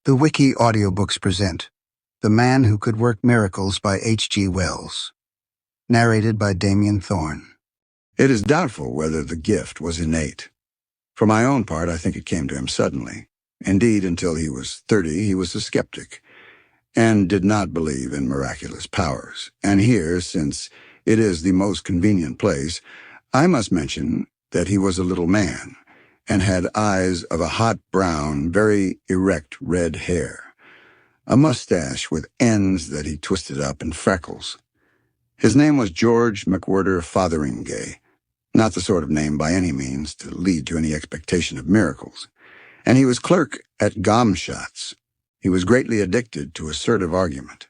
The Wiki audiobooks present The Man Who Could Work Miracles by H.G.WELLS. Narrated by Damien Thorne. It is doubtful whether the gift was innate. For my own part, I think it came to him suddenly. Indeed, until he was 30, he was a skeptic, and did not believe in miraculous powers. And here, since it is the most convenient place, I must mention that he was a little man, and had eyes of a hot brown, very erect red hair, a mustache with ends that he twisted up, and freckles. His name was George McWhirter Fotheringay, not the sort of name by any means to lead to any expectation of miracles, and he was clerk at Gomshott's. He was greatly addicted to assertive argument.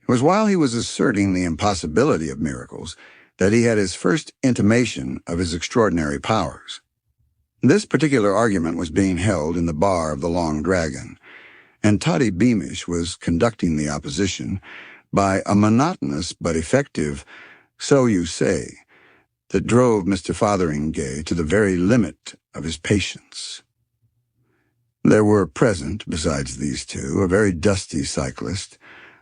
It was while he was asserting the impossibility of miracles that he had his first intimation of his extraordinary powers. This particular argument was being held in the bar of the Long Dragon, and Toddy Beamish was conducting the opposition by a monotonous but effective "so you say" that drove Mr. Fotheringay to the very limit of his patience. There were present, besides these two, a very dusty cyclist,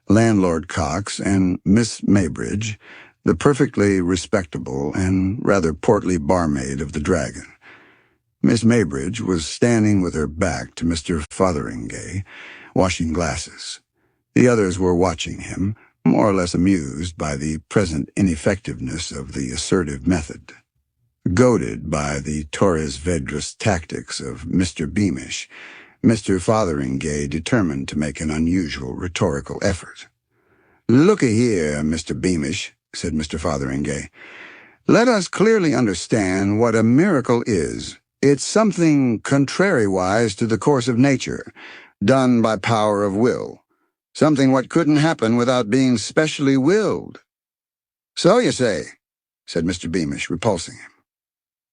Landlord Cox, and Miss Maybridge, the perfectly respectable and rather portly barmaid of the Dragon. Miss Maybridge was standing with her back to Mr. Fotheringay, washing glasses. The others were watching him, more or less amused by the present ineffectiveness of the assertive method. Goaded by the Torres Vedras tactics of Mr. Beamish, Mr. Fotheringay determined to make an unusual rhetorical effort. "Look-a here, Mr. Beamish," said Mr. Fotheringay. "Let us clearly understand what a miracle is. It's something contrariwise to the course of nature, done by power of will. Something what couldn't happen without being specially willed." "So you say," said Mr. Beamish, repulsing him.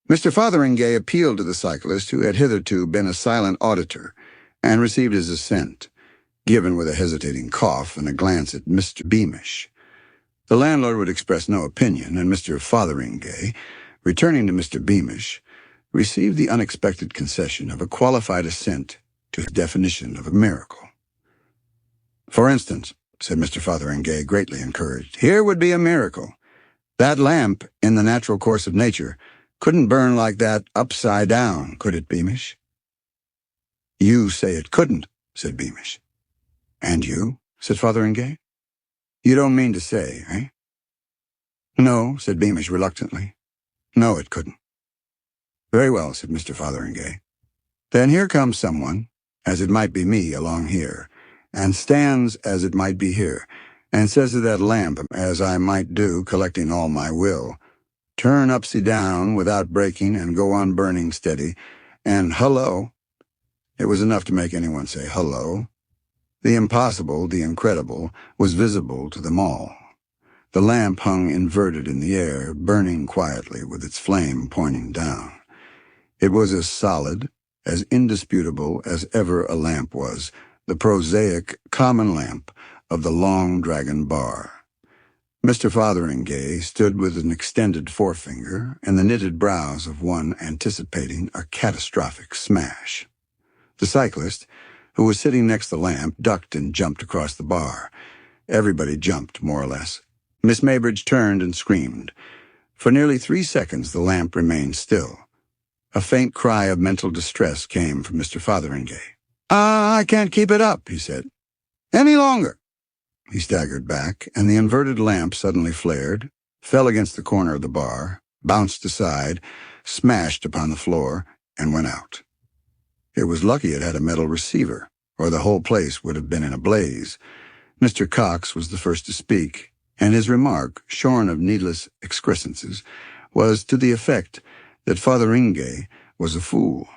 Mr. Fotheringay appealed to the cyclist, who had hitherto been a silent auditor, and received his assent, given with a hesitating cough and a glance at Mr. Beamish. The landlord would express no opinion, and Mr. Fotheringay, returning to Mr. Beamish, received the unexpected concession of a qualified assent to his definition of a miracle. "For instance," said Mr. Fotheringay, greatly encouraged, "here would be a miracle. That lamp, in the natural course of nature, couldn't burn like that upside down, could it, Beamish?" "You say it couldn't," said Beamish. "And you?" said Fotheringay. "You don't mean to say, eh?" "No," said Beamish reluctantly. "No, it couldn't." "Very well," said Mr. Fotheringay. "Then here comes someone, as it might be me along here, and stands as it might be here, and says to that lamp, as I might do, collecting all my will, 'Turn upsy down without breaking and go on burning steady,' and hullo." It was enough to make anyone say hullo. The impossible, the incredible, was visible to them all. The lamp hung inverted in the air, burning quietly with its flame pointing down. It was as solid, as indisputable as ever a lamp was, the prosaic, common lamp of the Long Dragon bar. Mr. Fotheringay stood with an extended forefinger and the knitted brows of one anticipating a catastrophic smash. The cyclist, who was sitting next the lamp, ducked and jumped across the bar. Everybody jumped, more or less. Miss Maybridge turned and screamed. For nearly 3 seconds the lamp remained still. A faint cry of mental distress came from Mr. Fotheringay. I can't keep it up," he said. "Any longer." He staggered back, and the inverted lamp suddenly flared, fell against the corner of the bar, bounced aside, smashed upon the floor, and went out. It was lucky it had a metal receiver, or the whole place would have been in a blaze. Mr. Cox was the first to speak, and his remark, shorn of needless excrescences, was to the effect that Fotheringay was a fool.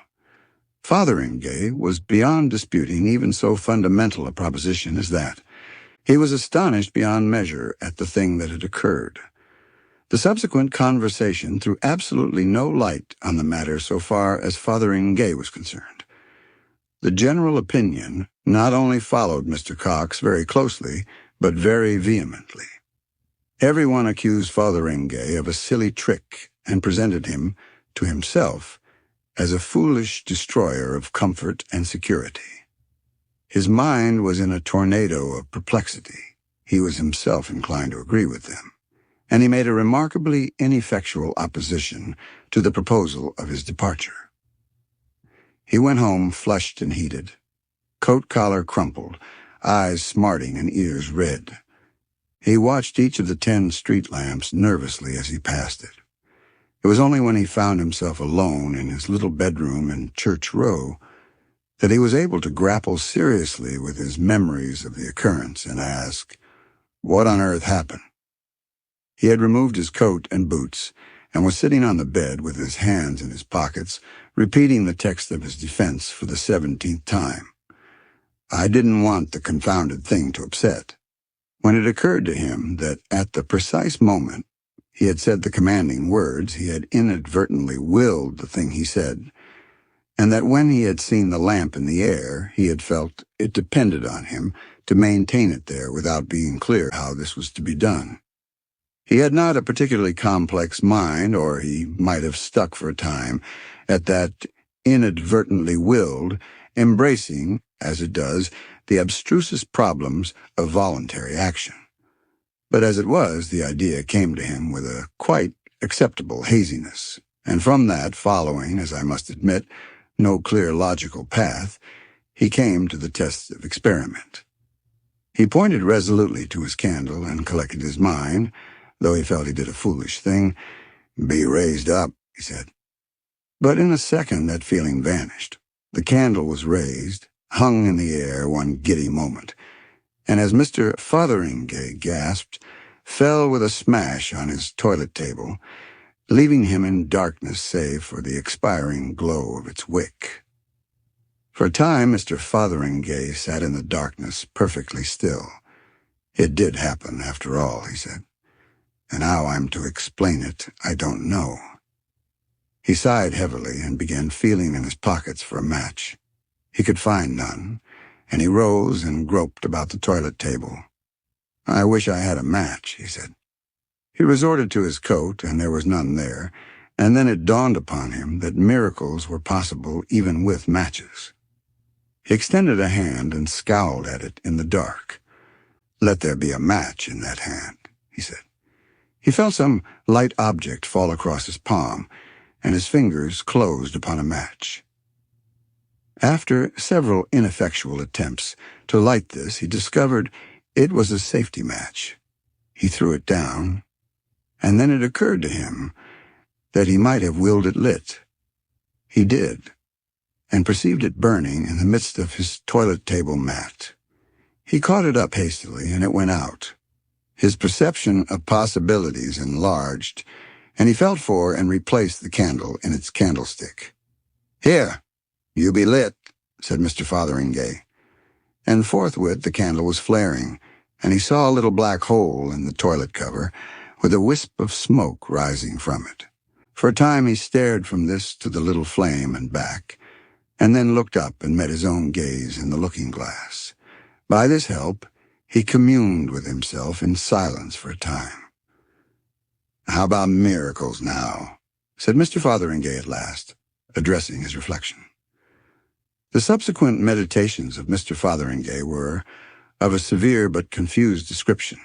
Fotheringay was beyond disputing even so fundamental a proposition as that. He was astonished beyond measure at the thing that had occurred. The subsequent conversation threw absolutely no light on the matter so far as Fotheringay was concerned. The general opinion not only followed Mr. Cox very closely, but very vehemently. Everyone accused Fotheringay of a silly trick and presented him, to himself, as a foolish destroyer of comfort and security. His mind was in a tornado of perplexity. He was himself inclined to agree with them, and he made a remarkably ineffectual opposition to the proposal of his departure. He went home flushed and heated, coat collar crumpled, eyes smarting and ears red. He watched each of the 10 street lamps nervously as he passed it. It was only when he found himself alone in his little bedroom in Church Row that he was able to grapple seriously with his memories of the occurrence and ask, what on earth happened? He had removed his coat and boots and was sitting on the bed with his hands in his pockets, repeating the text of his defense for the 17th time. I didn't want the confounded thing to upset. When it occurred to him that at the precise moment he had said the commanding words, he had inadvertently willed the thing he said, and that when he had seen the lamp in the air, he had felt it depended on him to maintain it there without being clear how this was to be done. He had not a particularly complex mind, or he might have stuck for a time at that inadvertently willed, embracing, as it does, the abstrusest problems of voluntary action. But as it was, the idea came to him with a quite acceptable haziness, and from that, following, as I must admit, no clear logical path, he came to the test of experiment. He pointed resolutely to his candle and collected his mind, though he felt he did a foolish thing. Be raised up, he said. But in a second that feeling vanished. The candle was raised, hung in the air one giddy moment, and as Mr. Fotheringay gasped, fell with a smash on his toilet table, leaving him in darkness save for the expiring glow of its wick. For a time Mr. Fotheringay sat in the darkness perfectly still. It did happen, after all, he said, and how I'm to explain it, I don't know. He sighed heavily and began feeling in his pockets for a match. He could find none, and he rose and groped about the toilet table. I wish I had a match, he said. He resorted to his coat, and there was none there, and then it dawned upon him that miracles were possible even with matches. He extended a hand and scowled at it in the dark. Let there be a match in that hand, he said. He felt some light object fall across his palm, and his fingers closed upon a match. After several ineffectual attempts to light this, he discovered it was a safety match. He threw it down, and then it occurred to him that he might have willed it lit. He did, and perceived it burning in the midst of his toilet table mat. He caught it up hastily, and it went out. His perception of possibilities enlarged, and he felt for and replaced the candle in its candlestick. Here, you be lit, said Mr. Fotheringay. And forthwith the candle was flaring, and he saw a little black hole in the toilet cover, with a wisp of smoke rising from it. For a time he stared from this to the little flame and back, and then looked up and met his own gaze in the looking-glass. By this help, he communed with himself in silence for a time. How about miracles now? Said Mr. Fotheringay at last, addressing his reflection. The subsequent meditations of Mr. Fotheringay were of a severe but confused description.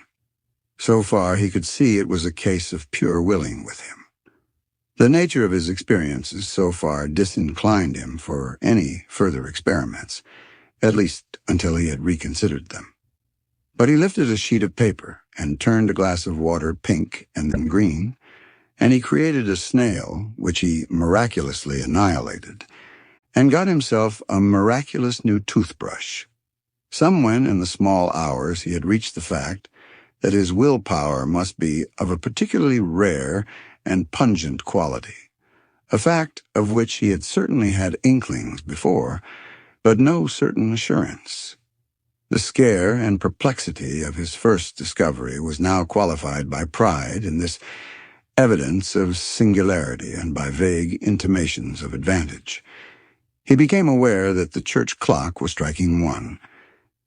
So far he could see it was a case of pure willing with him. The nature of his experiences so far disinclined him for any further experiments, at least until he had reconsidered them. But he lifted a sheet of paper and turned a glass of water pink and then green, and he created a snail, which he miraculously annihilated, and got himself a miraculous new toothbrush. Somewhen in the small hours he had reached the fact that his willpower must be of a particularly rare and pungent quality, a fact of which he had certainly had inklings before, but no certain assurance. The scare and perplexity of his first discovery was now qualified by pride in this evidence of singularity and by vague intimations of advantage. He became aware that the church clock was striking 1,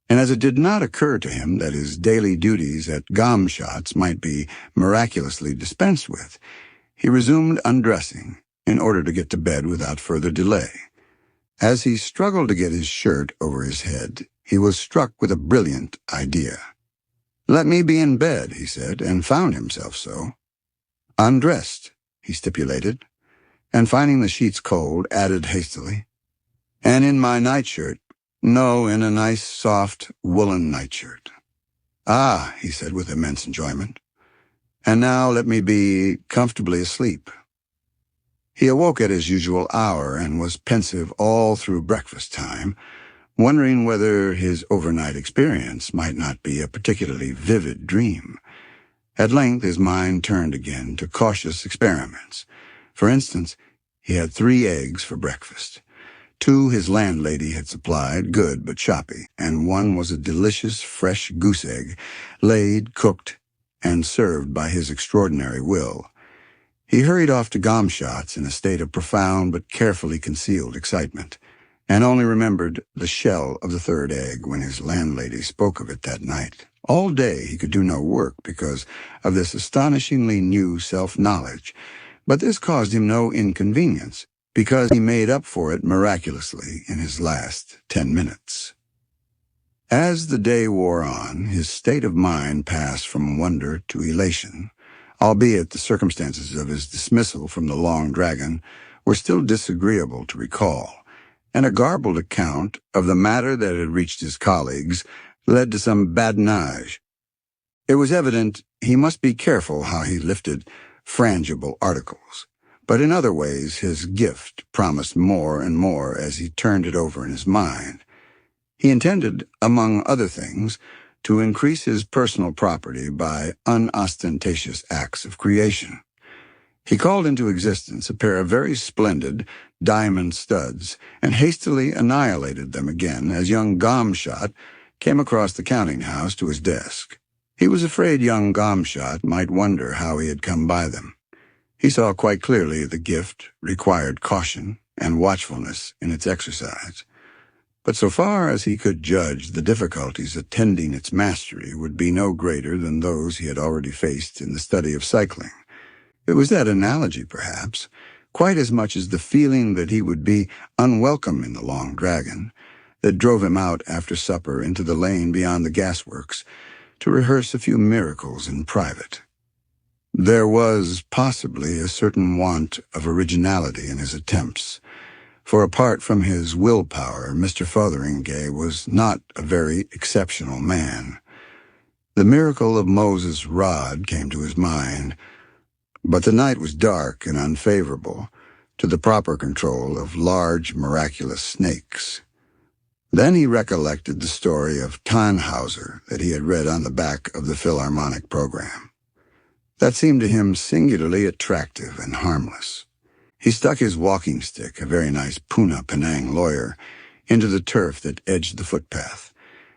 and as it did not occur to him that his daily duties at gom shots might be miraculously dispensed with, he resumed undressing in order to get to bed without further delay. As he struggled to get his shirt over his head, He was struck with a brilliant idea. "Let me be in bed," he said, and found himself so. "Undressed," he stipulated, and finding the sheets cold, added hastily, "and in my nightshirt. No, in a nice, soft, woolen nightshirt." "Ah," he said with immense enjoyment, "and now let me be comfortably asleep." He awoke at his usual hour and was pensive all through breakfast time, wondering whether his overnight experience might not be a particularly vivid dream. At length his mind turned again to cautious experiments. For instance, he had 3 eggs for breakfast. 2 his landlady had supplied, good but choppy, and 1 was a delicious fresh goose egg, laid, cooked, and served by his extraordinary will. He hurried off to Gomshott's in a state of profound but carefully concealed excitement, and only remembered the shell of the 3rd egg when his landlady spoke of it that night. All day he could do no work because of this astonishingly new self-knowledge, but this caused him no inconvenience, because he made up for it miraculously in his last 10 minutes. As the day wore on, his state of mind passed from wonder to elation, albeit the circumstances of his dismissal from the Long Dragon were still disagreeable to recall, and a garbled account of the matter that had reached his colleagues led to some badinage. It was evident he must be careful how he lifted frangible articles, but in other ways his gift promised more and more as he turned it over in his mind. He intended, among other things, to increase his personal property by unostentatious acts of creation. He called into existence a pair of very splendid diamond studs and hastily annihilated them again as young Gomshott came across the counting-house to his desk. He was afraid young Gomshott might wonder how he had come by them. He saw quite clearly the gift required caution and watchfulness in its exercise. But so far as he could judge, the difficulties attending its mastery would be no greater than those he had already faced in the study of cycling. It was that analogy, perhaps, quite as much as the feeling that he would be unwelcome in the Long Dragon, that drove him out after supper into the lane beyond the gasworks to rehearse a few miracles in private. There was possibly a certain want of originality in his attempts, for apart from his willpower, Mr. Fotheringay was not a very exceptional man. The miracle of Moses' rod came to his mind, but the night was dark and unfavorable to the proper control of large, miraculous snakes. Then he recollected the story of Tannhauser that he had read on the back of the Philharmonic program. That seemed to him singularly attractive and harmless. He stuck his walking stick, a very nice Poona Penang lawyer, into the turf that edged the footpath,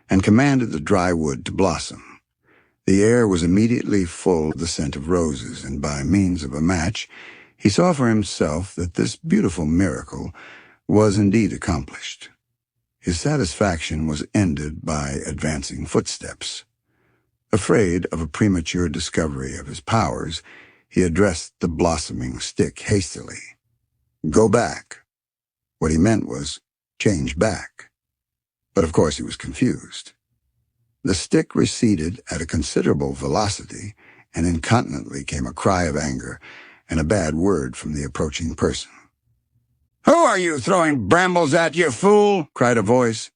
and commanded the dry wood to blossom. The air was immediately full of the scent of roses, and by means of a match, he saw for himself that this beautiful miracle was indeed accomplished. His satisfaction was ended by advancing footsteps. Afraid of a premature discovery of his powers, he addressed the blossoming stick hastily. "Go back." What he meant was, change back. But of course he was confused. The stick receded at a considerable velocity, and incontinently came a cry of anger and a bad word from the approaching person. "Who are you throwing brambles at, you fool?" cried a voice.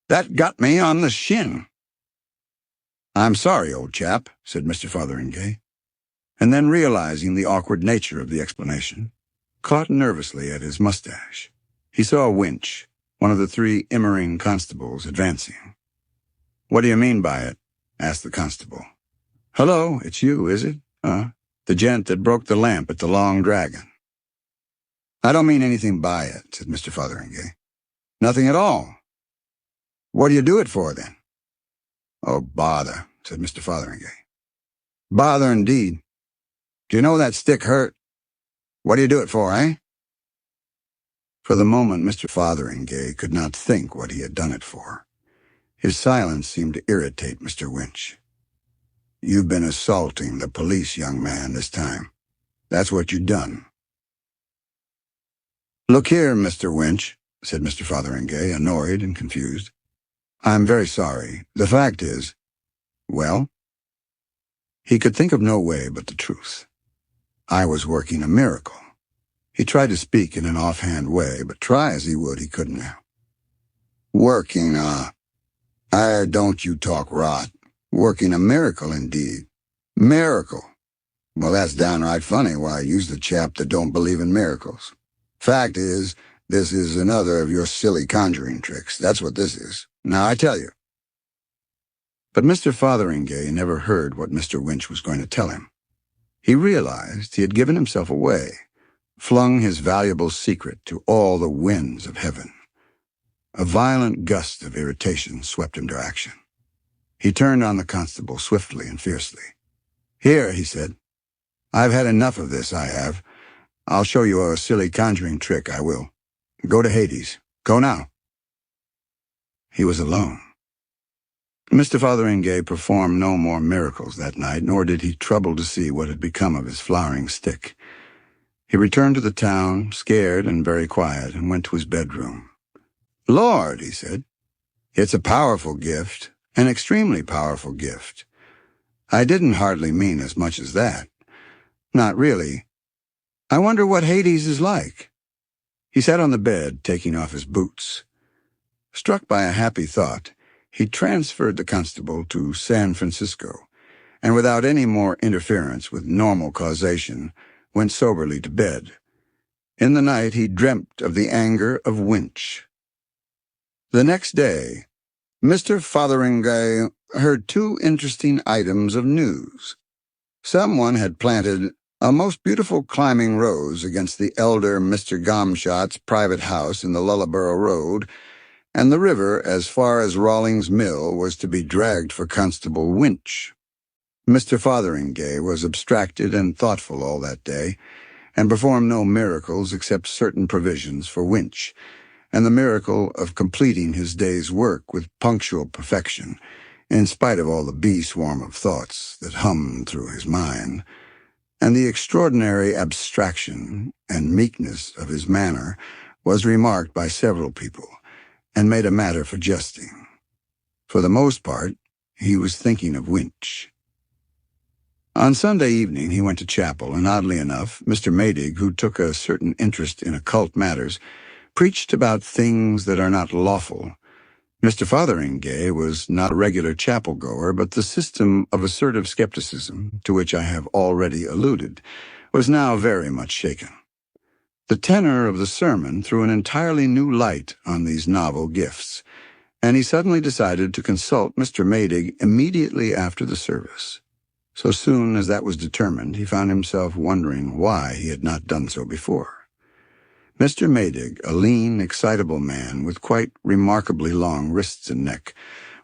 "That got me on the shin." "I'm sorry, old chap," said Mr. Fotheringay, and then, realizing the awkward nature of the explanation, caught nervously at his mustache. He saw Winch, one of the 3 Immering constables, advancing. "What do you mean by it?" asked the constable. "Hello, it's you, is it? The gent that broke the lamp at the Long Dragon." "I don't mean anything by it," said Mr. Fotheringay. "Nothing at all. What do you do it for, then?" "Oh, bother," said Mr. Fotheringay. "Bother indeed. Do you know that stick hurt? What do you do it for, eh?" For the moment, Mr. Fotheringay could not think what he had done it for. His silence seemed to irritate Mr. Winch. "You've been assaulting the police, young man, this time. That's what you've done." "Look here, Mr. Winch," said Mr. Fotheringay, annoyed and confused. I'm very sorry. The fact is, well, he could think of no way but the truth. I was working a miracle. He tried to speak in an offhand way, but try as he would, he couldn't now. Working, don't you talk rot. Working a miracle, indeed. Miracle. Well, that's downright funny. Why, use the chap that don't believe in miracles. Fact is, this is another of your silly conjuring tricks. That's what this is. Now, I tell you. But Mr. Fotheringay never heard what Mr. Winch was going to tell him. He realized he had given himself away, flung his valuable secret to all the winds of heaven. A violent gust of irritation swept him to action. He turned on the constable swiftly and fiercely. "Here," he said. "I've had enough of this, I have. I'll show you a silly conjuring trick, I will. Go to Hades. Go now." He was alone. Mr. Fotheringay performed no more miracles that night, nor did he trouble to see what had become of his flowering stick. He returned to the town, scared and very quiet, and went to his bedroom. "Lord," he said, "it's a powerful gift, an extremely powerful gift. I didn't hardly mean as much as that. Not really. I wonder what Hades is like." He sat on the bed, taking off his boots. Struck by a happy thought, he transferred the constable to San Francisco, and without any more interference with normal causation, went soberly to bed. In the night he dreamt of the anger of Winch. The next day, Mr. Fotheringay heard two interesting items of news. Someone had planted a most beautiful climbing rose against the elder Mr. Gomshot's private house in the Lullaborough Road, and the river as far as Rawlings Mill was to be dragged for Constable Winch. Mr. Fotheringay was abstracted and thoughtful all that day, and performed no miracles except certain provisions for Winch, and the miracle of completing his day's work with punctual perfection, in spite of all the bee-swarm of thoughts that hummed through his mind, and the extraordinary abstraction and meekness of his manner was remarked by several people, and made a matter for jesting. For the most part, he was thinking of Winch. On Sunday evening he went to chapel, and oddly enough, Mr. Maydig, who took a certain interest in occult matters, preached about things that are not lawful. Mr. Fotheringay was not a regular chapel-goer, but the system of assertive skepticism, to which I have already alluded, was now very much shaken. The tenor of the sermon threw an entirely new light on these novel gifts, and he suddenly decided to consult Mr. Maydig immediately after the service. So soon as that was determined, he found himself wondering why he had not done so before. Mr. Maydig, a lean, excitable man with quite remarkably long wrists and neck,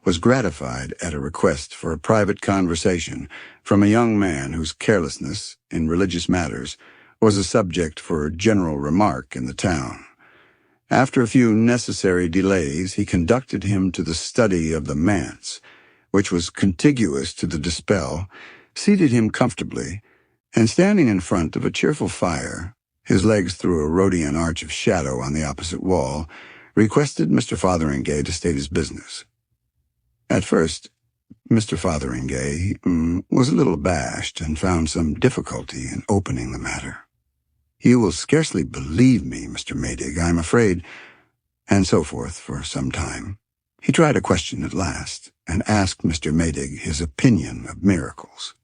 was gratified at a request for a private conversation from a young man whose carelessness in religious matters was a subject for general remark in the town. After a few necessary delays, he conducted him to the study of the manse, which was contiguous to the dispel, seated him comfortably, and standing in front of a cheerful fire, his legs through a Rhodian arch of shadow on the opposite wall, requested Mr. Fotheringay to state his business. At first, Mr. Fotheringay was a little abashed and found some difficulty in opening the matter. "You will scarcely believe me, Mr. Maydig, I'm afraid," and so forth for some time. He tried a question at last, and asked Mr. Maydig his opinion of miracles.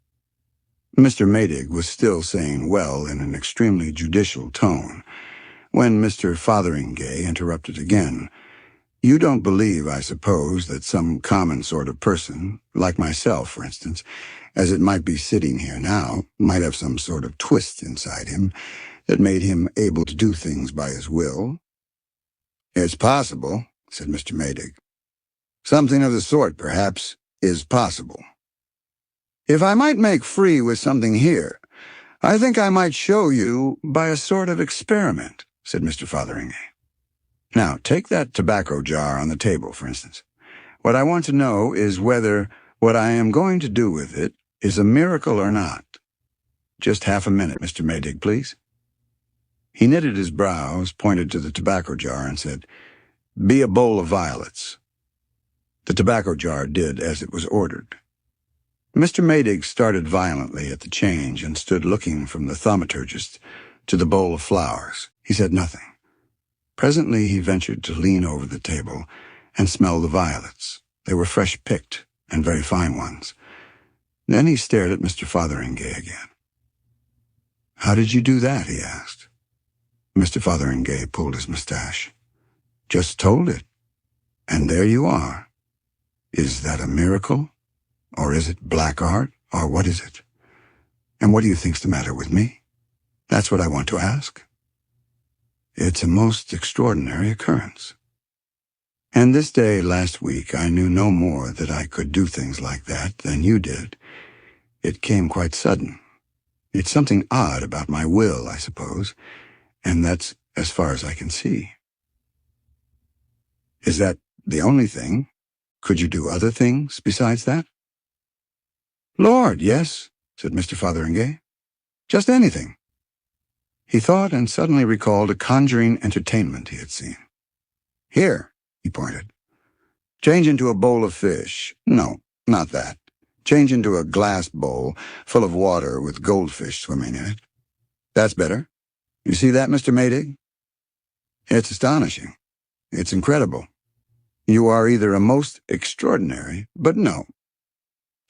Mr. Maydig was still saying well in an extremely judicial tone, when Mr. Fotheringay interrupted again. "You don't believe, I suppose, that some common sort of person, like myself, for instance, as it might be sitting here now, might have some sort of twist inside him that made him able to do things by his will?" "It's possible," said Mr. Maydig. "Something of the sort, perhaps, is possible. If I might make free with something here, I think I might show you by a sort of experiment," said Mr. Fotheringay. "Now, take that tobacco jar on the table, for instance. What I want to know is whether what I am going to do with it is a miracle or not. Just half a minute, Mr. Maydig, please." He knitted his brows, pointed to the tobacco jar, and said, "Be a bowl of violets." The tobacco jar did as it was ordered. Mr. Maydig started violently at the change and stood looking from the thaumaturgist to the bowl of flowers. He said nothing. Presently he ventured to lean over the table and smell the violets. They were fresh-picked and very fine ones. Then he stared at Mr. Fotheringay again. "How did you do that?" he asked. Mr. Fotheringay pulled his mustache. "Just told it. And there you are. Is that a miracle? Or is it black art? Or what is it? And what do you think's the matter with me? That's what I want to ask." "It's a most extraordinary occurrence. And this day last week I knew no more that I could do things like that than you did. It came quite sudden. It's something odd about my will, I suppose, and that's as far as I can see." "Is that the only thing? Could you do other things besides that?" "Lord, yes," said Mr. Fotheringay. "Just anything." He thought and suddenly recalled a conjuring entertainment he had seen. "Here," he pointed. "Change into a bowl of fish. No, not that. Change into a glass bowl full of water with goldfish swimming in it. That's better. You see that, Mr. Maydig? It's astonishing. It's incredible. You are either a most extraordinary, but no.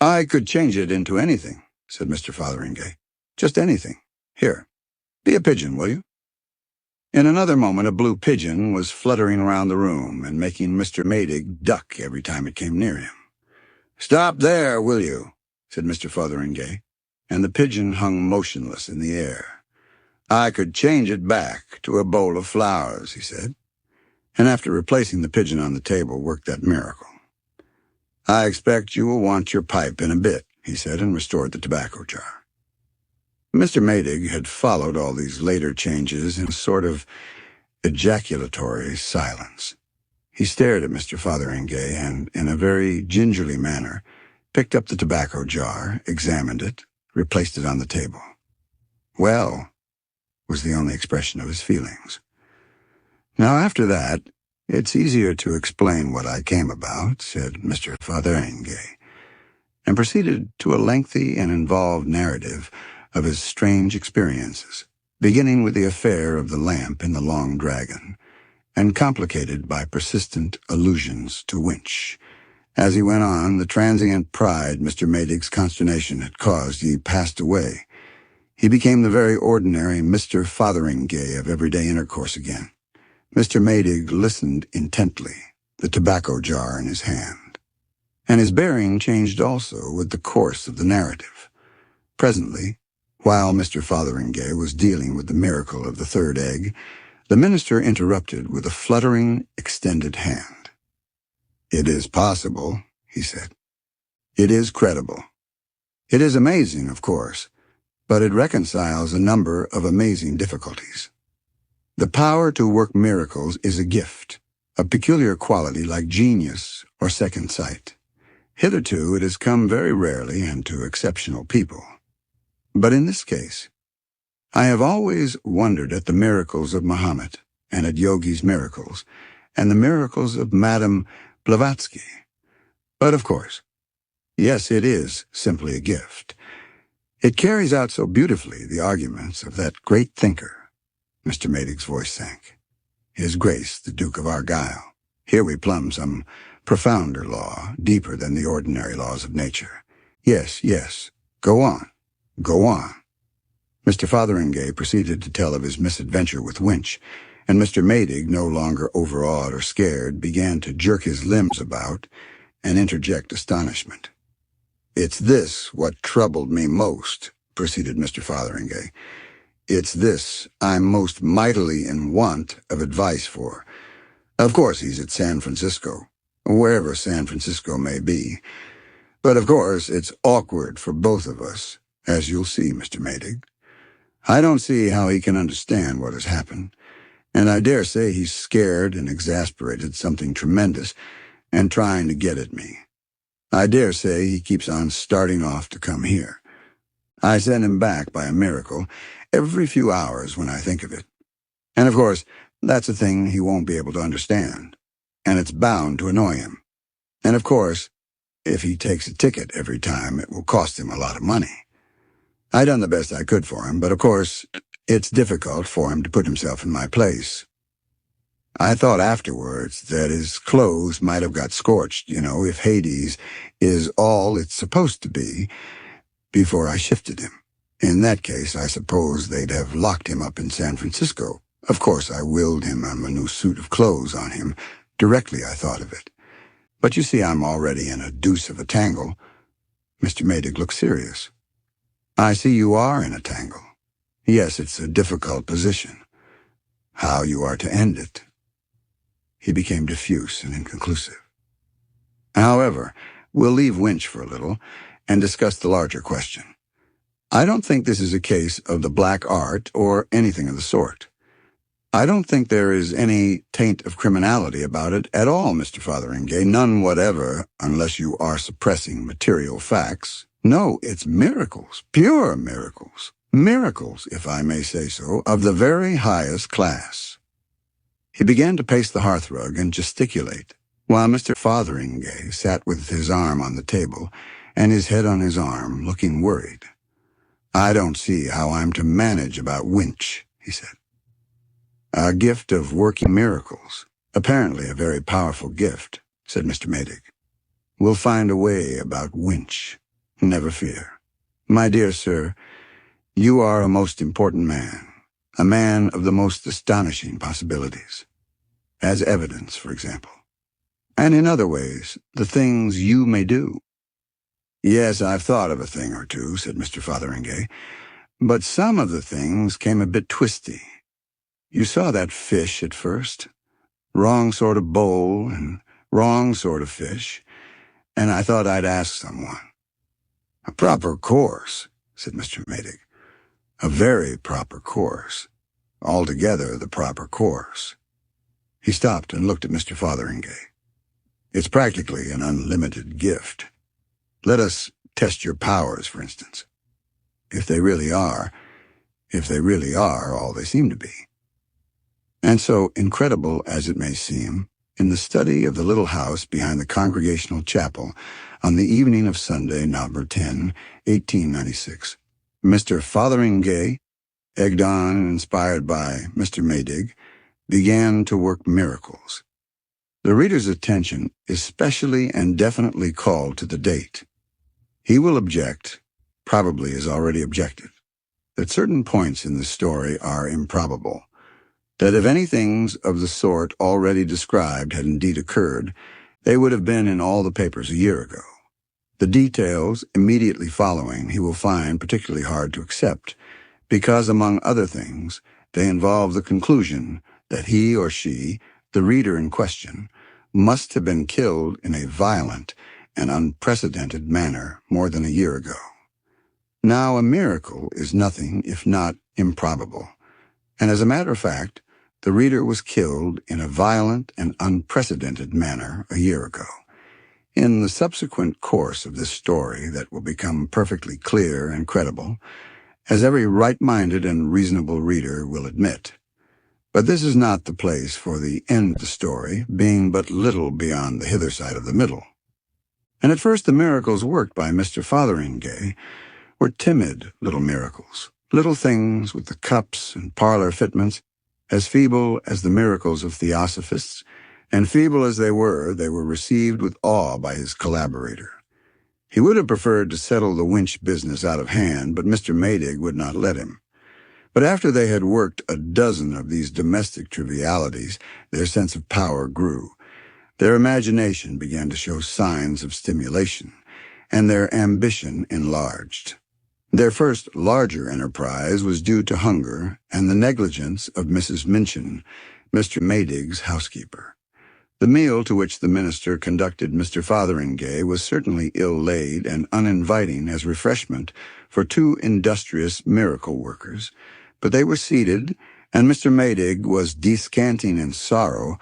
I could change it into anything," said Mr. Fotheringay. "Just anything. Here, be a pigeon, will you?" In another moment a blue pigeon was fluttering around the room and making Mr. Maydig duck every time it came near him. "Stop there, will you?" said Mr. Fotheringay, and the pigeon hung motionless in the air. "I could change it back to a bowl of flowers," he said, and after replacing the pigeon on the table worked that miracle. "I expect you will want your pipe in a bit," he said, and restored the tobacco jar. Mr. Maydig had followed all these later changes in a sort of ejaculatory silence. He stared at Mr. Fotheringay and, in a very gingerly manner, picked up the tobacco jar, examined it, replaced it on the table. "Well," was the only expression of his feelings. "Now, after that, it's easier to explain what I came about," said Mr. Fotheringay, and proceeded to a lengthy and involved narrative of his strange experiences, beginning with the affair of the lamp in the Long Dragon, and complicated by persistent allusions to Winch. As he went on, the transient pride Mr. Maydig's consternation had caused passed away. He became the very ordinary Mr. Fotheringay of everyday intercourse again. Mr. Maydig listened intently, the tobacco jar in his hand. And his bearing changed also with the course of the narrative. Presently, while Mr. Fotheringay was dealing with the miracle of the third egg, the minister interrupted with a fluttering, extended hand. "It is possible," he said. "It is credible. It is amazing, of course, but it reconciles a number of amazing difficulties. The power to work miracles is a gift, a peculiar quality like genius or second sight. Hitherto it has come very rarely and to exceptional people. But in this case, I have always wondered at the miracles of Muhammad and at Yogi's miracles and the miracles of Madame Blavatsky. But of course, yes, it is simply a gift. It carries out so beautifully the arguments of that great thinker." Mr. Maydig's voice sank. "His Grace, the Duke of Argyll. Here we plumb some profounder law, deeper than the ordinary laws of nature. Yes, yes. Go on. Go on." Mr. Fotheringay proceeded to tell of his misadventure with Winch, and Mr. Maydig, no longer overawed or scared, began to jerk his limbs about and interject astonishment. "It's this what troubled me most," proceeded Mr. Fotheringay. "It's this I'm most mightily in want of advice for. Of course he's at San Francisco, wherever San Francisco may be. But of course it's awkward for both of us, as you'll see, Mr. Maydig. I don't see how he can understand what has happened, and I dare say he's scared and exasperated something tremendous and trying to get at me. I dare say he keeps on starting off to come here. I send him back by a miracle every few hours when I think of it. And of course, that's a thing he won't be able to understand, and it's bound to annoy him. And of course, if he takes a ticket every time, it will cost him a lot of money. I done the best I could for him, but of course, it's difficult for him to put himself in my place. I thought afterwards that his clothes might have got scorched, if Hades is all it's supposed to be, before I shifted him. In that case, I suppose they'd have locked him up in San Francisco. Of course, I willed him a new suit of clothes on him. Directly I thought of it. But you see, I'm already in a deuce of a tangle. Mr. Maydig looked serious. I see you are in a tangle. Yes, it's a difficult position. How you are to end it. He became diffuse and inconclusive. However, we'll leave Winch for a little and discuss the larger question. I don't think this is a case of the black art or anything of the sort. I don't think there is any taint of criminality about it at all, Mr. Fotheringay, none whatever, unless you are suppressing material facts. No, it's miracles, pure miracles. Miracles, if I may say so, of the very highest class. He began to pace the hearthrug and gesticulate, while Mr. Fotheringay sat with his arm on the table and his head on his arm, looking worried. I don't see how I'm to manage about Winch, he said. A gift of working miracles. Apparently a very powerful gift, said Mr. Maydig. We'll find a way about Winch. Never fear. My dear sir, you are a most important man, a man of the most astonishing possibilities. As evidence, for example. And in other ways, the things you may do. Yes, I've thought of a thing or two, said Mr. Fotheringay, but some of the things came a bit twisty. You saw that fish at first. Wrong sort of bowl and wrong sort of fish, and I thought I'd ask someone. A proper course, said Mr. Maydig. A very proper course. Altogether the proper course. He stopped and looked at Mr. Fotheringay. It's practically an unlimited gift. Let us test your powers, for instance. If they really are all they seem to be. And so, incredible as it may seem, in the study of the little house behind the Congregational Chapel on the evening of Sunday, November 10, 1896, Mr. Fotheringay, egged on and inspired by Mr. Maydig, began to work miracles. The reader's attention is specially and definitely called to the date. He will object, probably has already objected, that certain points in the story are improbable, that if any things of the sort already described had indeed occurred, they would have been in all the papers a year ago. The details immediately following he will find particularly hard to accept, because, among other things, they involve the conclusion that he or she, the reader in question, must have been killed in a violent and unprecedented manner more than a year ago. Now, a miracle is nothing if not improbable, and as a matter of fact, the reader was killed in a violent and unprecedented manner a year ago. In the subsequent course of this story that will become perfectly clear and credible, as every right-minded and reasonable reader will admit. But this is not the place for the end of the story, being but little beyond the hither side of the middle. And at first the miracles worked by Mr. Fotheringay were timid little miracles, little things with the cups and parlor fitments, as feeble as the miracles of theosophists, and feeble as they were received with awe by his collaborator. He would have preferred to settle the Winch business out of hand, but Mr. Maydig would not let him. But after they had worked a dozen of these domestic trivialities, their sense of power grew. Their imagination began to show signs of stimulation, and their ambition enlarged. Their first larger enterprise was due to hunger and the negligence of Mrs. Minchin, Mr. Maydig's housekeeper. The meal to which the minister conducted Mr. Fotheringay was certainly ill-laid and uninviting as refreshment for two industrious miracle workers, but they were seated, and Mr. Maydig was descanting in sorrow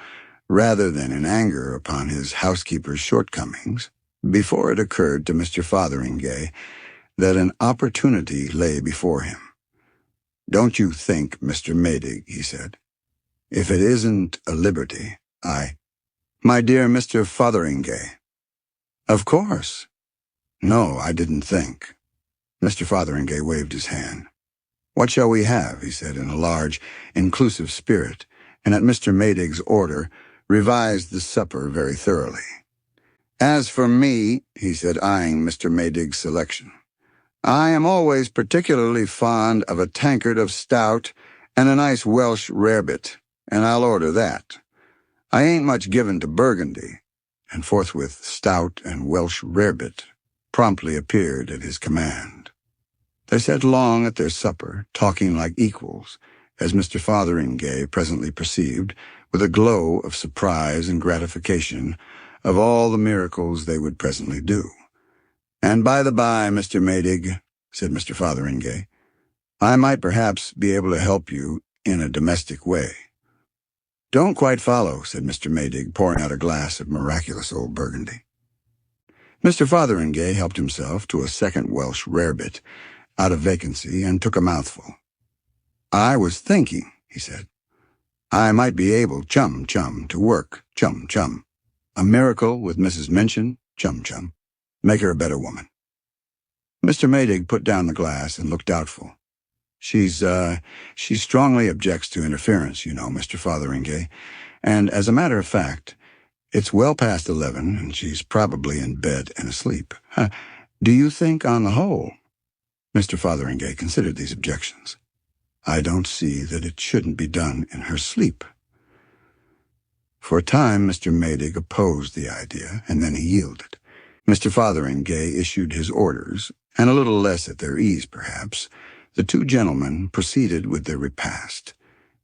rather than in anger upon his housekeeper's shortcomings, before it occurred to Mr. Fotheringay that an opportunity lay before him. "Don't you think, Mr. Maydig," he said, "if it isn't a liberty, my dear Mr. Fotheringay, Of course. No, I didn't think. Mr. Fotheringay waved his hand. What shall we have? He said in a large, inclusive spirit, and at Mr. Maydig's order, revised the supper very thoroughly. As for me, he said, eyeing Mr. Maydig's selection, I am always particularly fond of a tankard of stout and a nice Welsh rarebit, and I'll order that. I ain't much given to Burgundy, and forthwith stout and Welsh rarebit promptly appeared at his command. They sat long at their supper, talking like equals, as Mr. Fotheringay presently perceived, with a glow of surprise and gratification, of all the miracles they would presently do. And by the by, Mr. Maydig, said Mr. Fotheringay, I might perhaps be able to help you in a domestic way. Don't quite follow, said Mr. Maydig, pouring out a glass of miraculous old Burgundy. Mr. Fotheringay helped himself to a second Welsh rarebit out of vacancy and took a mouthful. I was thinking, he said, I might be able, chum-chum, to work, chum-chum. A miracle with Mrs. Minchin, chum-chum. Make her a better woman. Mr. Maydig put down the glass and looked doubtful. She strongly objects to interference, you know, Mr. Fotheringay, and as a matter of fact, it's well past 11, and she's probably in bed and asleep. Do you think, on the whole? Mr. Fotheringay considered these objections. I don't see that it shouldn't be done in her sleep. For a time, Mr. Maydig opposed the idea, and then he yielded. Mr. Fotheringay issued his orders, and a little less at their ease, perhaps, the two gentlemen proceeded with their repast.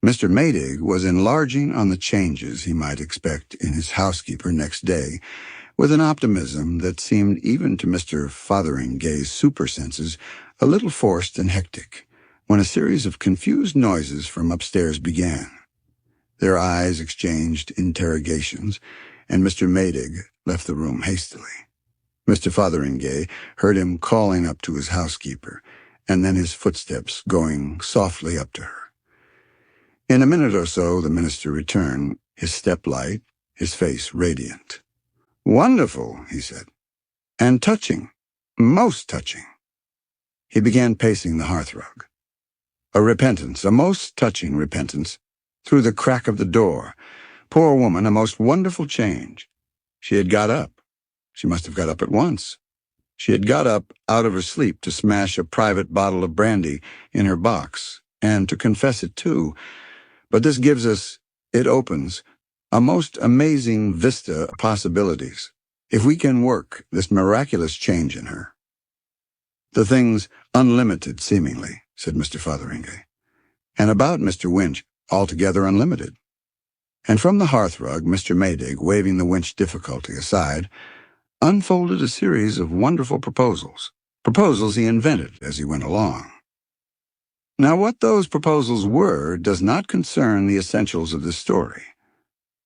Mr. Maydig was enlarging on the changes he might expect in his housekeeper next day, with an optimism that seemed even to Mr. Fotheringay's supersenses a little forced and hectic, when a series of confused noises from upstairs began. Their eyes exchanged interrogations, and Mr. Maydig left the room hastily. Mr. Fotheringay heard him calling up to his housekeeper, and then his footsteps going softly up to her. In a minute or so the minister returned, his step light, his face radiant. Wonderful, he said, and touching, most touching. He began pacing the hearthrug. A repentance, a most touching repentance, through the crack of the door. Poor woman, a most wonderful change. She had got up. She must have got up at once. She had got up out of her sleep to smash a private bottle of brandy in her box, and to confess it too. But this gives us, it opens, a most amazing vista of possibilities, if we can work this miraculous change in her. The thing's unlimited, seemingly, said Mr. Fotheringay, and about Mr. Winch, altogether unlimited. And from the hearthrug, Mr. Maydig, waving the Winch difficulty aside, unfolded a series of wonderful proposals he invented as he went along. Now, what those proposals were does not concern the essentials of this story.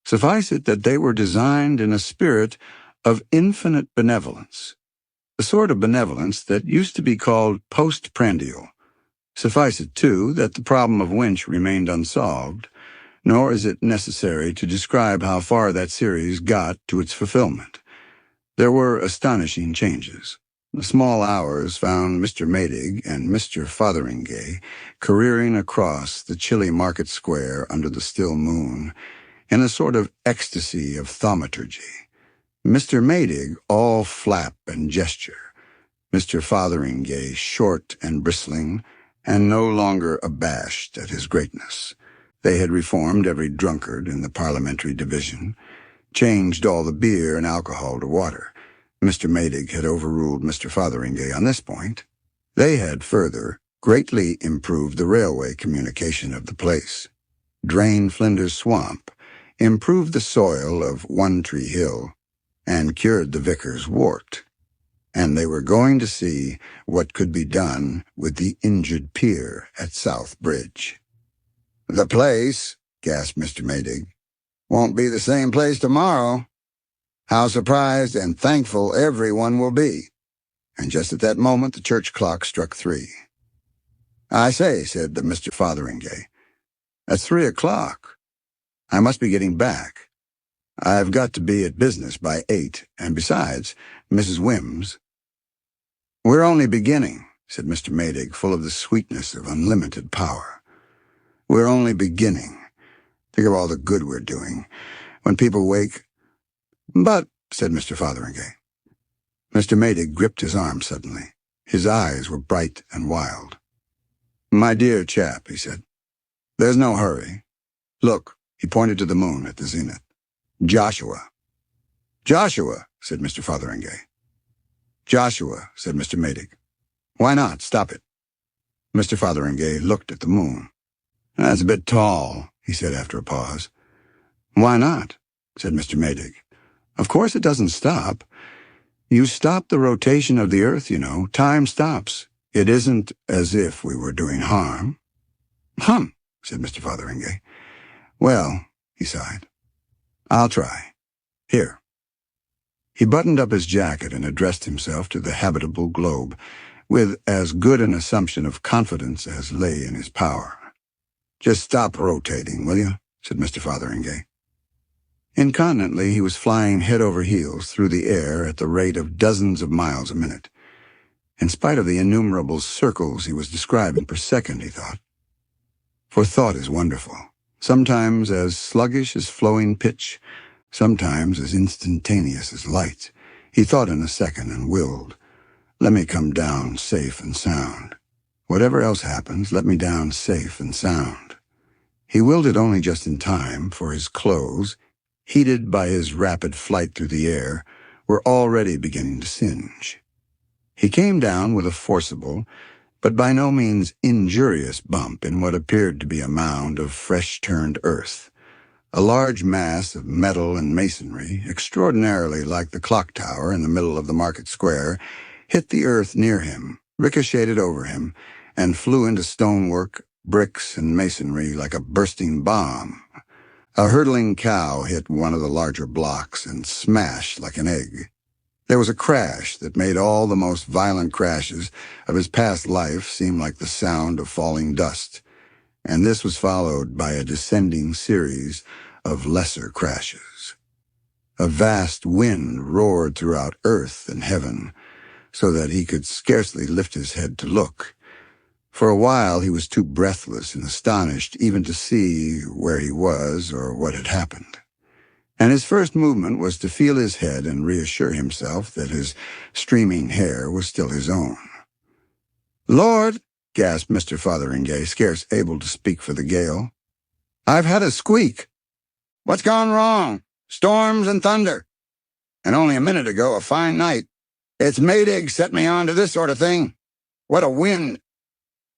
Suffice it that they were designed in a spirit of infinite benevolence, a sort of benevolence that used to be called postprandial. Suffice it, too, that the problem of Winch remained unsolved, nor is it necessary to describe how far that series got to its fulfillment. There were astonishing changes. The small hours found Mr. Maydig and Mr. Fotheringay careering across the chilly market square under the still moon in a sort of ecstasy of thaumaturgy. Mr. Maydig all flap and gesture, Mr. Fotheringay short and bristling, and no longer abashed at his greatness. They had reformed every drunkard in the parliamentary division, changed all the beer and alcohol to water. Mr. Maydig had overruled Mr. Fotheringay on this point. They had further greatly improved the railway communication of the place, drained Flinders Swamp, improved the soil of One Tree Hill, and cured the vicar's wart. And they were going to see what could be done with the injured pier at South Bridge. "The place," gasped Mr. Maydig, "won't be the same place tomorrow. How surprised and thankful everyone will be." And just at that moment the church clock struck 3. "I say," said Mr. Fotheringay, "that's 3 o'clock. I must be getting back." I've got to be at business by 8, and besides, Mrs. Wims—" "We're only beginning," said Mr. Maydig, full of the sweetness of unlimited power. "We're only beginning. Think of all the good we're doing. When people wake—" "But," said Mr. Fotheringay. Mr. Maydig gripped his arm suddenly. His eyes were bright and wild. "My dear chap," he said, "there's no hurry. Look," he pointed to the moon at the zenith. "Joshua." "Joshua," said Mr. Fotheringay. "Joshua," said Mr. Maydig. "Why not? Stop it." Mr. Fotheringay looked at the moon. "That's a bit tall," he said after a pause. "Why not?" said Mr. Maydig. "Of course it doesn't stop. You stop the rotation of the earth, you know. Time stops. It isn't as if we were doing harm." "Hum," said Mr. Fotheringay. "Well," he sighed, "I'll try. Here." He buttoned up his jacket and addressed himself to the habitable globe, with as good an assumption of confidence as lay in his power. "Just stop rotating, will you?" said Mr. Fotheringay. Incontinently, he was flying head over heels through the air at the rate of dozens of miles a minute. In spite of the innumerable circles he was describing per second, he thought. For thought is wonderful, sometimes as sluggish as flowing pitch, sometimes as instantaneous as light. He thought in a second and willed, "Let me come down safe and sound. Whatever else happens, let me down safe and sound." He willed it only just in time, for his clothes, heated by his rapid flight through the air, were already beginning to singe. He came down with a forcible, but by no means injurious bump in what appeared to be a mound of fresh-turned earth. A large mass of metal and masonry, extraordinarily like the clock tower in the middle of the market square, hit the earth near him, ricocheted over him, and flew into stonework, bricks, and masonry like a bursting bomb. A hurtling cow hit one of the larger blocks and smashed like an egg. There was a crash that made all the most violent crashes of his past life seem like the sound of falling dust, and this was followed by a descending series of lesser crashes. A vast wind roared throughout earth and heaven, so that he could scarcely lift his head to look. For a while he was too breathless and astonished even to see where he was or what had happened. And his first movement was to feel his head and reassure himself that his streaming hair was still his own. "Lord," gasped Mr. Fotheringay, scarce able to speak for the gale, "I've had a squeak." "What's gone wrong?" "Storms and thunder. And only a minute ago a fine night. It's Maydig set me on to this sort of thing. What a wind!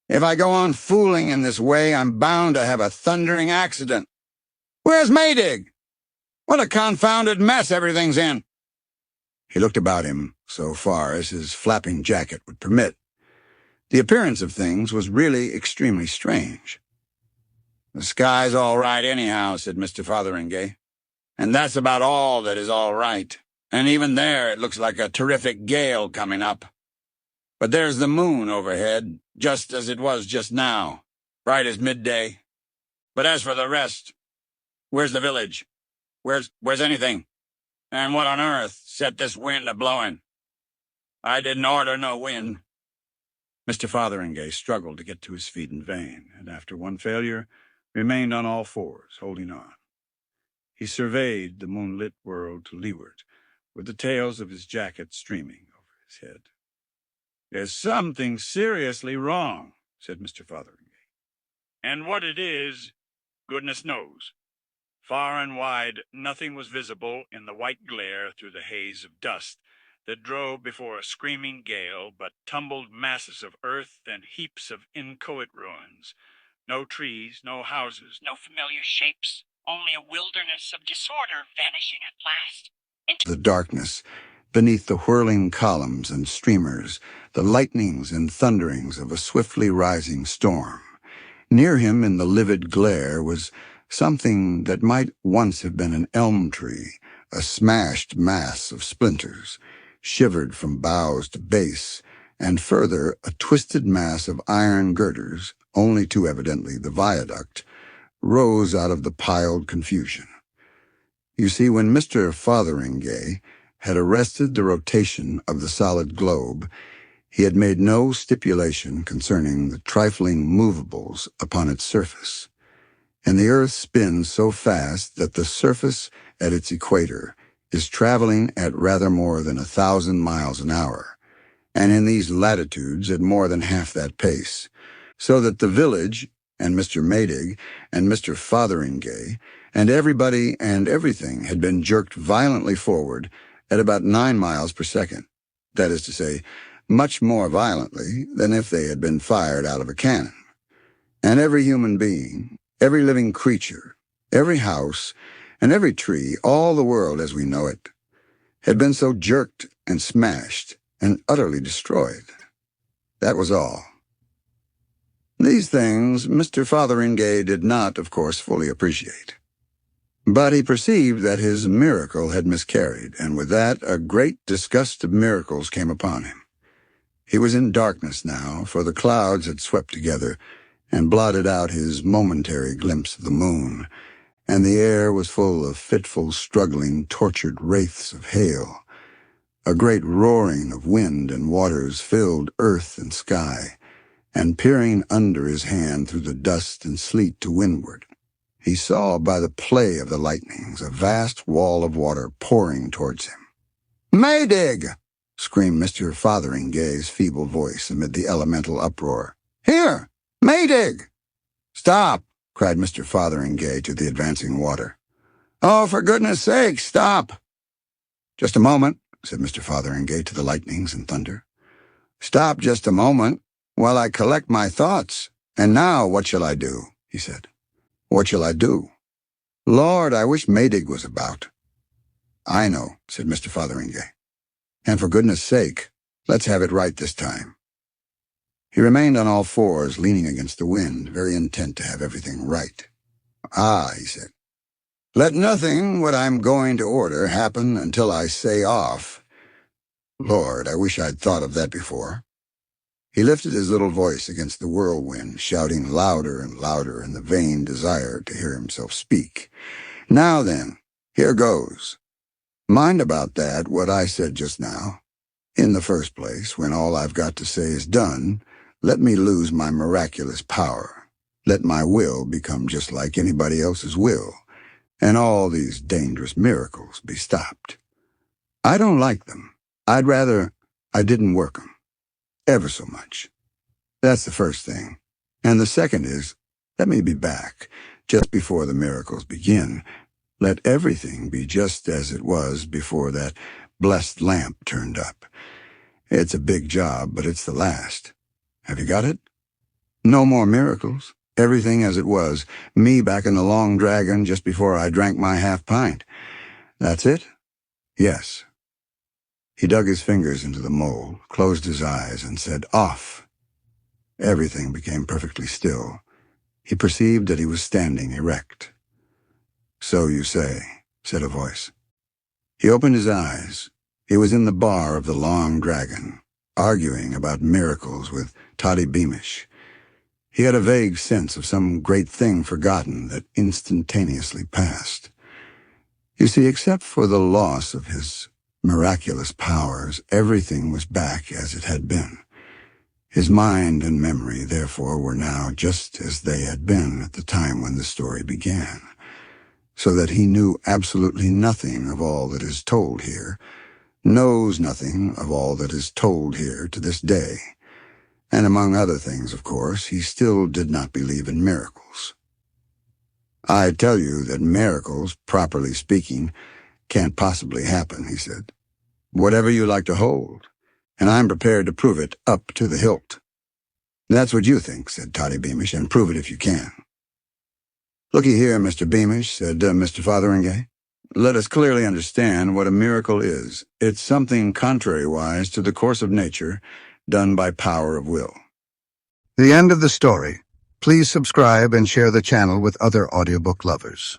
If I go on fooling in this way, I'm bound to have a thundering accident. Where's Maydig? What a confounded mess everything's in." He looked about him so far as his flapping jacket would permit. The appearance of things was really extremely strange. "The sky's all right anyhow," said Mr. Fotheringay. "And that's about all that is all right. And even there it looks like a terrific gale coming up. But there's the moon overhead, just as it was just now, bright as midday. But as for the rest, where's the village? Where's anything? And what on earth set this wind a-blowing? I didn't order no wind." Mr. Fotheringay struggled to get to his feet in vain, and after one failure, remained on all fours, holding on. He surveyed the moonlit world to leeward, with the tails of his jacket streaming over his head. "There's something seriously wrong," said Mr. Fotheringay. "And what it is, goodness knows." Far and wide, nothing was visible in the white glare through the haze of dust that drove before a screaming gale but tumbled masses of earth and heaps of inchoate ruins. No trees, no houses, no familiar shapes, only a wilderness of disorder vanishing at last into the darkness, beneath the whirling columns and streamers, the lightnings and thunderings of a swiftly rising storm. Near him in the livid glare was something that might once have been an elm tree, a smashed mass of splinters, shivered from boughs to base, and further a twisted mass of iron girders, only too evidently the viaduct, rose out of the piled confusion. You see, when Mr. Fotheringay had arrested the rotation of the solid globe, he had made no stipulation concerning the trifling movables upon its surface. And the earth spins so fast that the surface at its equator is traveling at rather more than 1,000 miles an hour, and in these latitudes at more than half that pace, so that the village, and Mr. Maydig, and Mr. Fotheringay, and everybody and everything had been jerked violently forward at about 9 miles per second. That is to say, much more violently than if they had been fired out of a cannon. And every human being, every living creature, every house, and every tree, all the world as we know it, had been so jerked and smashed and utterly destroyed. That was all. These things Mr. Fotheringay did not, of course, fully appreciate. But he perceived that his miracle had miscarried, and with that a great disgust of miracles came upon him. He was in darkness now, for the clouds had swept together and blotted out his momentary glimpse of the moon, and the air was full of fitful, struggling, tortured wraiths of hail. A great roaring of wind and waters filled earth and sky, and peering under his hand through the dust and sleet to windward, he saw by the play of the lightnings a vast wall of water pouring towards him. "Maydig!" screamed Mr. Fotheringay's feeble voice amid the elemental uproar. "Here! Maydig!" "Stop!" cried Mr. Fotheringay to the advancing water. "Oh, for goodness sake, stop!" "Just a moment," said Mr. Fotheringay to the lightnings and thunder. "Stop just a moment, while I collect my thoughts. And now what shall I do?" he said. "What shall I do? Lord, I wish Maydig was about." "I know," said Mr. Fotheringay. "And for goodness sake, let's have it right this time." He remained on all fours, leaning against the wind, very intent to have everything right. "Ah," he said, "let nothing what I'm going to order happen until I say off. Lord, I wish I'd thought of that before." He lifted his little voice against the whirlwind, shouting louder and louder in the vain desire to hear himself speak. "Now then, here goes. Mind about that, what I said just now. In the first place, when all I've got to say is done, let me lose my miraculous power. Let my will become just like anybody else's will, and all these dangerous miracles be stopped. I don't like them. I'd rather I didn't work them. Ever so much. That's the first thing. And the second is, let me be back, just before the miracles begin. Let everything be just as it was before that blessed lamp turned up. It's a big job, but it's the last. Have you got it? No more miracles. Everything as it was. Me back in the Long Dragon just before I drank my half-pint. That's it? Yes. He dug his fingers into the mold, closed his eyes, and said, "Off." Everything became perfectly still. He perceived that he was standing erect. "So you say," said a voice. He opened his eyes. He was in the bar of the Long Dragon, arguing about miracles with Toddy Beamish. He had a vague sense of some great thing forgotten that instantaneously passed. You see, except for the loss of his miraculous powers, everything was back as it had been. His mind and memory, therefore, were now just as they had been at the time when the story began, so that he knew absolutely nothing of all that is told here, knows nothing of all that is told here to this day, and among other things, of course, he still did not believe in miracles. "I tell you that miracles, properly speaking, can't possibly happen," he said. "Whatever you like to hold, and I'm prepared to prove it up to the hilt." "That's what you think," said Toddy Beamish, "and prove it if you can." "Looky here, Mr. Beamish," said Mr. Fotheringay. "Let us clearly understand what a miracle is. It's something contrariwise to the course of nature, done by power of will." The end of the story. Please subscribe and share the channel with other audiobook lovers.